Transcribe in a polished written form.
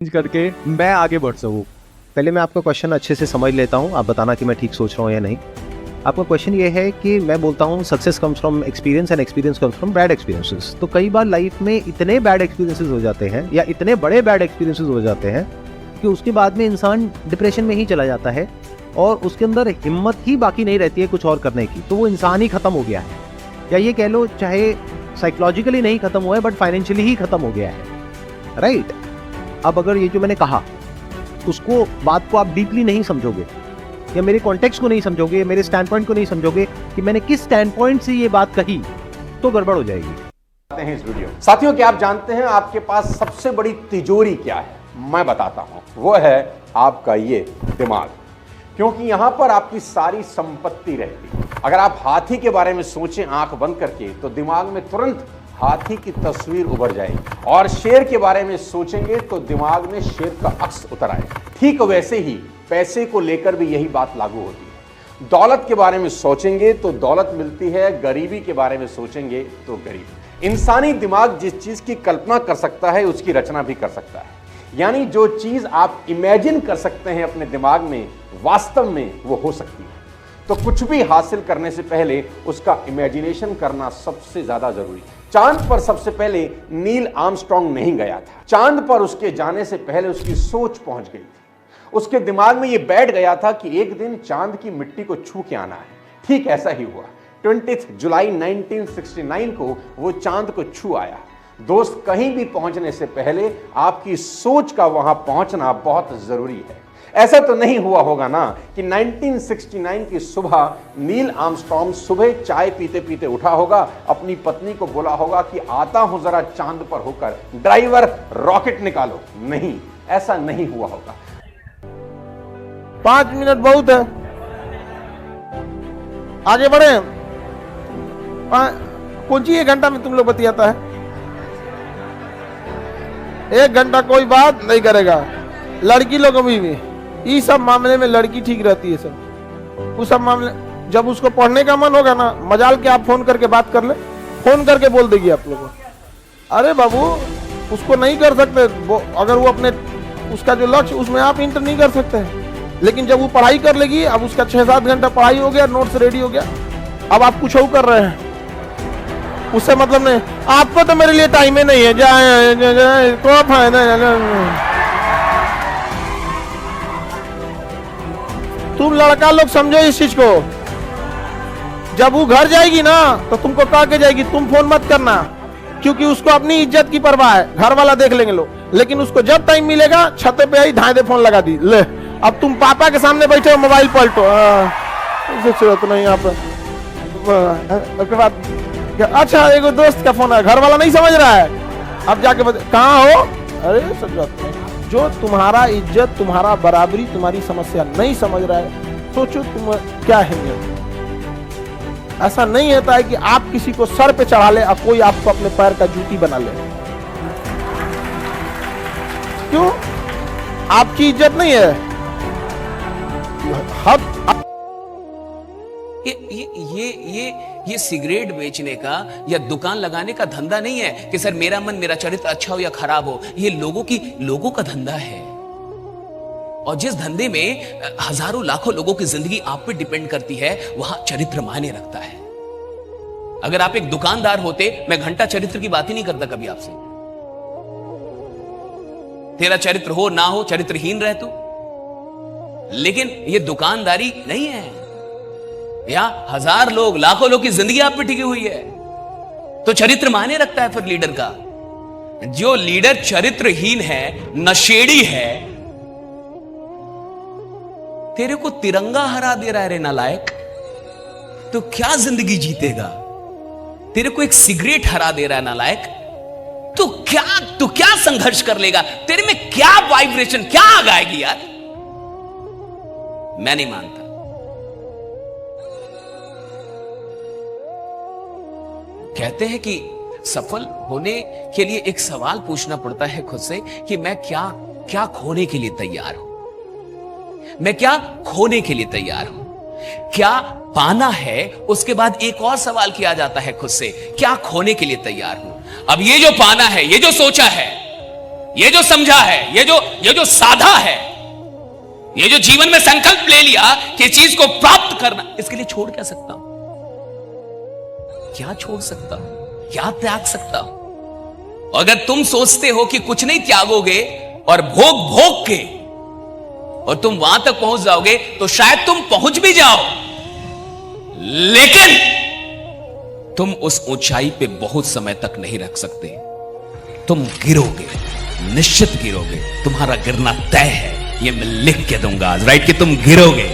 करके मैं आगे बढ़ सकूँ। पहले मैं आपका क्वेश्चन अच्छे से समझ लेता हूँ, आप बताना कि मैं ठीक सोच रहा हूँ या नहीं। आपका क्वेश्चन ये है कि मैं बोलता हूँ success comes from experience and experience comes from bad experiences. तो कई बार लाइफ में इतने बैड एक्सपीरियंसेस हो जाते हैं या इतने बड़े बैड एक्सपीरियंसेस हो जाते हैं कि उसके बाद में इंसान डिप्रेशन में ही चला जाता है और उसके अंदर हिम्मत ही बाकी नहीं रहती है कुछ और करने की, तो वो इंसान ही खत्म हो गया है। या ये कह लो चाहे साइकोलॉजिकली नहीं खत्म हुआ है बट फाइनेंशियली ही खत्म हो गया है, राइट। अब अगर ये जो मैंने कहा उसको बात को आप डीपली नहीं समझोगे या मेरे कॉन्टेक्स्ट को नहीं समझोगे, मेरे स्टैंड पॉइंट को नहीं समझोगे कि मैंने किस स्टैंड पॉइंट से ये बात कही, तो गड़बड़ हो जाएगी। इस वीडियो साथियों, क्या आप जानते हैं आपके पास सबसे बड़ी तिजोरी क्या है? मैं बताता हूं, वो है आपका ये दिमाग। क्योंकि यहां पर आपकी सारी संपत्ति रहती है। अगर आप हाथी के बारे में सोचें आंख बंद करके तो दिमाग में तुरंत हाथी की तस्वीर उभर जाएगी, और शेर के बारे में सोचेंगे तो दिमाग में शेर का अक्स उतर आएगा। ठीक वैसे ही पैसे को लेकर भी यही बात लागू होती है। दौलत के बारे में सोचेंगे तो दौलत मिलती है, गरीबी के बारे में सोचेंगे तो गरीबी। इंसानी दिमाग जिस चीज की कल्पना कर सकता है उसकी रचना भी कर सकता है। यानी जो चीज आप इमेजिन कर सकते हैं अपने दिमाग में, वास्तव में वो हो सकती है। तो कुछ भी हासिल करने से पहले उसका इमेजिनेशन करना सबसे ज्यादा जरूरी है। चांद पर सबसे पहले नील आर्मस्ट्रॉन्ग नहीं गया था। चांद पर उसके जाने से पहले उसकी सोच पहुंच गई थी। उसके दिमाग में यह बैठ गया था कि एक दिन चांद की मिट्टी को छू के आना है। ठीक ऐसा ही हुआ। 20 जुलाई 1969 को वो चांद को छू आया। दोस्त, कहीं भी पहुंचने से पहले आपकी सोच का वहां पहुंचना बहुत जरूरी है। ऐसा तो नहीं हुआ होगा ना कि 1969 की सुबह नील आर्मस्ट्रॉन्ग सुबह चाय पीते पीते उठा होगा, अपनी पत्नी को बोला होगा कि आता हूं जरा चांद पर होकर, ड्राइवर रॉकेट निकालो। नहीं, ऐसा नहीं हुआ होगा। 5 मिनट बहुत है, आगे बढ़े। कौन सी 1 घंटा में तुम लोग बतियाता है? 1 घंटा कोई बात नहीं करेगा। लड़की लोग अभी भी इस सब मामले में लड़की ठीक रहती है सर। उस सब मामले जब उसको पढ़ने का मन होगा ना, मजाल के आप फोन करके बात कर ले, फोन करके बोल देगी आप लोगों को, अरे बाबू उसको नहीं कर सकते अगर वो अपने उसका जो लक्ष्य उसमें आप इंटर नहीं कर सकते हैं। लेकिन जब वो पढ़ाई कर लेगी, अब उसका 6-7 घंटा पढ़ाई हो गया, नोट्स रेडी हो गया, अब आप कुछ और कर रहे हैं, उससे मतलब नहीं। आपको तो मेरे लिए टाइम ही नहीं है, जाए तो फायदा। तुम लड़का लोग समझो इस चीज को। जब वो घर जाएगी ना तो तुमको कह के जाएगी तुम फोन मत करना, क्योंकि उसको अपनी इज्जत की परवाह है। घर वाला देख लेंगे लोग, लेकिन उसको जब टाइम मिलेगा छत पे आई ढाई दे फोन लगा दी, ले अब तुम पापा के सामने बैठे हो, मोबाइल पलटो। जरूरत नहीं आप। उसके बाद अच्छा एगो दोस्त का फोन है, घर वाला नहीं समझ रहा है, अब जाके कहाँ हो? अरे सब जो तुम्हारा इज्जत, तुम्हारा बराबरी, तुम्हारी समस्या नहीं समझ रहा है, सोचो तुम क्या है। ऐसा नहीं होता है कि आप किसी को सर पे चढ़ा ले और कोई आपको अपने पैर का जूती बना ले। क्यों? आपकी इज्जत नहीं है। ये सिगरेट बेचने का या दुकान लगाने का धंधा नहीं है कि सर मेरा मन, मेरा चरित्र अच्छा हो या खराब हो। ये लोगों का धंधा है। और जिस धंधे में हजारों लाखों लोगों की जिंदगी आप पे डिपेंड करती है, वहां चरित्र मायने रखता है। अगर आप एक दुकानदार होते, मैं घंटा चरित्र की बात ही नहीं करता कभी आपसे। तेरा चरित्र हो ना हो, चरित्रहीन रह तू। लेकिन ये दुकानदारी नहीं है। यहाँ हजार लोग, लाखों लोग की जिंदगी आप पे टिकी हुई है, तो चरित्र माने रखता है फिर लीडर का। जो लीडर चरित्रहीन है, नशेड़ी है, तेरे को तिरंगा हरा दे रहा है रे नालायक, तो क्या जिंदगी जीतेगा? तेरे को एक सिगरेट हरा दे रहा है नालायक, तो क्या संघर्ष कर लेगा? तेरे में क्या वाइब्रेशन, क्या आग आएगी यार? मैं नहीं मानता। कहते हैं कि सफल होने के लिए एक सवाल पूछना पड़ता है खुद से कि मैं क्या खोने के लिए तैयार हूं। मैं क्या खोने के लिए तैयार हूं, क्या पाना है। उसके बाद एक और सवाल किया जाता है खुद से, क्या खोने के लिए तैयार हूं। अब ये जो पाना है, ये जो सोचा है, ये जो समझा है, ये जो साधा है, ये जो जीवन में संकल्प ले लिया कि चीज को प्राप्त करना, इसके लिए छोड़ क्या सकता हूं? क्या छोड़ सकता हूं? क्या त्याग सकता हूं? अगर तुम सोचते हो कि कुछ नहीं त्यागोगे और भोग भोग के और तुम वहां तक पहुंच जाओगे, तो शायद तुम पहुंच भी जाओ, लेकिन तुम उस ऊंचाई पे बहुत समय तक नहीं रख सकते। तुम गिरोगे, निश्चित गिरोगे। तुम्हारा गिरना तय है, ये मैं लिख के दूंगा आज, राइट, कि तुम गिरोगे।